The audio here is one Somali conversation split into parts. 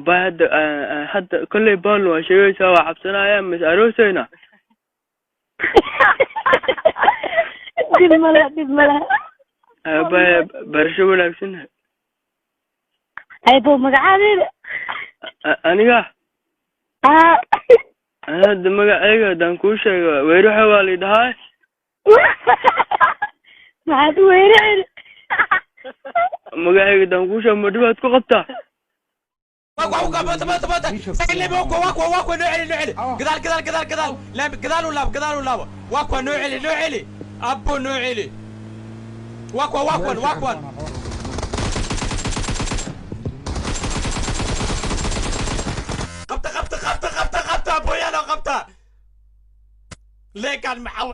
بعد حتى كل بال وشيء سوا حبسنا يا مش عروسنا دي الملا برشو لكن هاي بو مقعد أنا أنا دمك أيوة دانكوشة ويروح والد هاي ما عاد ويرعل مقعد دانكوشة مدبت كقطة واكو نوعلي قدال لا قدال ولا واكو نوعلي ابو نوعلي واكو قبطة ابويا لو قبطة ليه كان محاول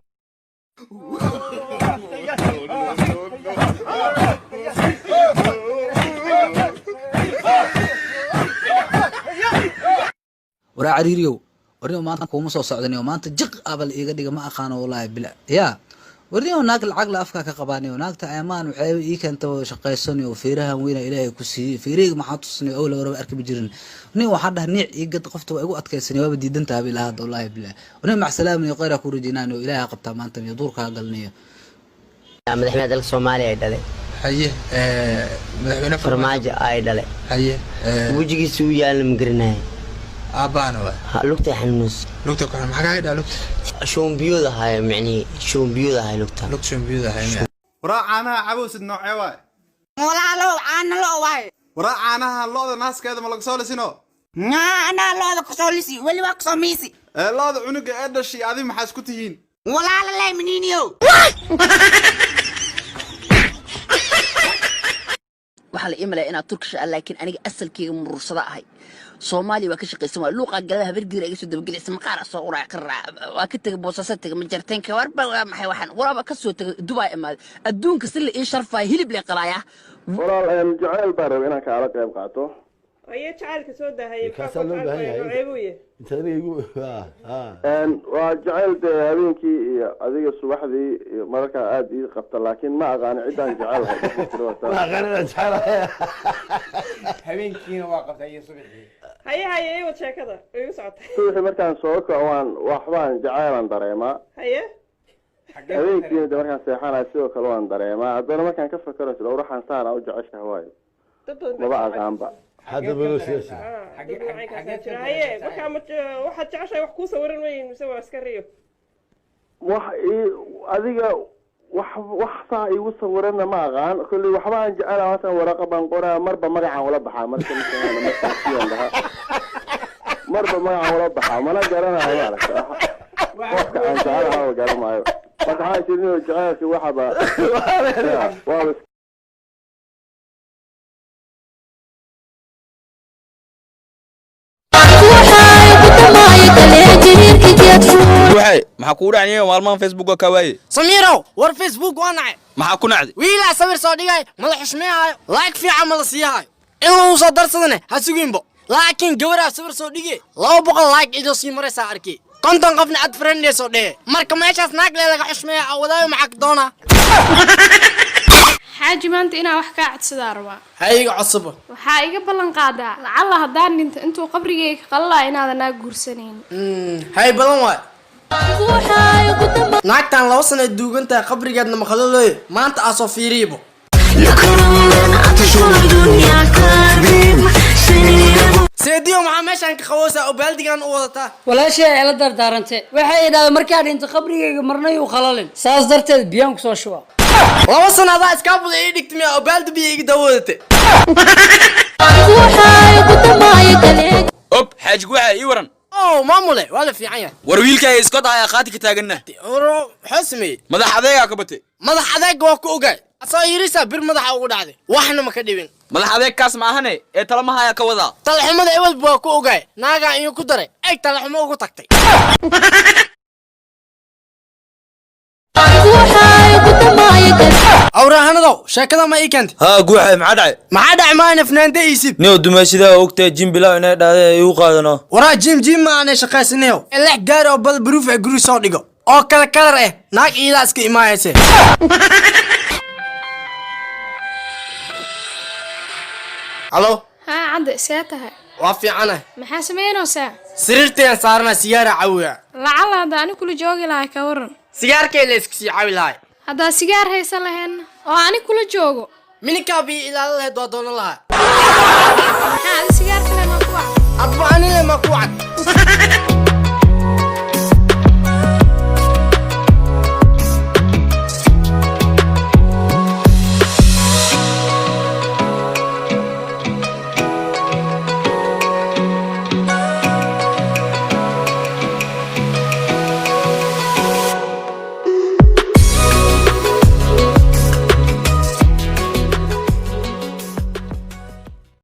ورا عريريو وريو ما كوما سو سocdaniyo maanta jiq abal iga dhiga ma aqaan wallahi bila ya وريو naag lacag la afka ka qabaaniyo naagta aymaan waxay ii keento shaqaysanayo fiirahan weena ilaahay ku siiyay fiiriga ma xatusnay oo la warba arki jirin nin waxa dhahay niic iga qofta waa igu adkaysanay waaba diidanta habil aad wallahi bila wana ma salaamay qeyra ku rajinaan oo ilaahay qabta maanta iyo duurka galniyo madaxweynaha dalka Soomaaliya ay dhalay haye madaxweynaha farmaajo ay dhalay haye wajigiisu uu yaal magarinaay أبانا وين؟ لقطة حنوس. لقطة كنا محكاية ده لقطة. شون بيوضة هاي يعني شون بيوضة هاي لقطة. لقطة شون بيوضة هاي. وراء عنها عبوس النوع واي. ولا لو عنا لو واي. وراء عنها اللوضة ناس كذا ملك سولسي نو. أنا لوضة كسولسي ولا وكسوميسي. اللوضة عنق قد الشيء هذه محاسكتين. ولا لا منينيو. waxaa la iimalay inaad turkish ah laakiin aniga asalkeyga murursada ahay Soomaali waa ka shaqeysan waa luuqa galaha bergir ay soo dabagalisay maqaar soo uraa ka waa ka tagay boosasa tagay ma jarteen ka warba maxay waxaan walaaba ka soo tagay Dubai imaad adduunka si la ii sharfay hilib leh qalaaya walaal jacayl baro inaan ka ala qayb qaato أيه تعال كسودة هي كاسلو عيبوية. أنت هذي وجعلت هذينكي هذيك الصباح ذي مركا أدي قبط لكن ما أغاني عدان جعلها. ما أغاني جعلها. هذينكي واقف أي صبح. هيا أيوة وتشا كذا أيوة صعد. صبح مركان سوق وان وحبان جعيلا دريما. هيا. هذينكي ده مركان سيحان سوق وان دريما. هذا مركان كفر كرنس لو راح نصار أو جعش هواي. ما بقى غامبا. هذا بلوسيس. هي بكامت واحد تعشى وحكوسة ورن وين مسوي عسكرية. هذيك وحصا يوصل ورنا ما غان كل وحبان جعلها مثلا ورقة بنقرة مربى مرعى ولا بحا مركز مربى مرعى ولا بحا ما لا جرنا هذا وقت أن جعلها وجرنا معه. بس هاي تريني جعلها في وحبة. واو. waxay maxaa ku dhacay maalmahan Facebook ka waayay Samiro war Facebook waanay maxaa ku nacday wiila sawir soo dhigay madax xushmeeyahay like fiican ma la siiyahay inuu soo darsadane ha suginbo laakiin gawara sawir soo dhigay 200 like ido sii maraysa arkay konton qofna ad friend soo dhigay marka meeshaas naag leedahay xushmeeya awadayo maxaa doona حاجة ما أنت أنا وحكي عتصدار ما هاي عصبة وحاجة بلن قاعدة لعل هدان أنتوا قبري قلا إن هذا ناقور سنين هاي بلن واي ناكتان لو سنة دوغن تا قبري قادنا مخلولي ما أنت أصوفيريبو سيديو مع ماشان كخوسة وبالديان وضتا ولا شيء على دردارنتي waxay idhaahdo markaa inta qabrigeyga marnay uu khalalin saas darteed biyaan ku soo shuba laba sanada iska buday ii dhigtay oo baaldi biyo iga dawoodate ob xaaj waxa ii waran oo maamule wala fiican yahay war wiilkay iska daaya qaati ka taagana oro xasmi madax adeega ka batay madax adeeg waa ku ogaay asoo yirisa bir madaxa ugu dhacday waxna ma ka dhibin madax adeeg kaas ma ahane ee talamaha ayaa ka wada talxumada eewad baa ku ogaay naaga inuu ku daray ay talxumo ugu tagtay awrahanado sheekada ma iikant ها قوحي معدعي معدع ما انا فنان دايسب نيو دماشيدا وقت جيم بلا انا داده يو قادنو ورا جيم ما انا شقاسنيو الا غارو بل بروف غرو سو ديغو او كلا كلر اه ناق ايدا اسك ايمايسه الو ها cadde see tahay waa fiicana maxaa samaynaysaa sariirteen saarna sigaara cawiya lacala hadda ani kula joogi lahay ka waran sigaarkee la iska sii cawi lahay haddaa sigaar haysan lahayn oo ani kula joogo mininkaa bii ilaala lahayd waa doonan lahaa maxaa adi sigaar kale ma ku wacd adba anile ma ku wacd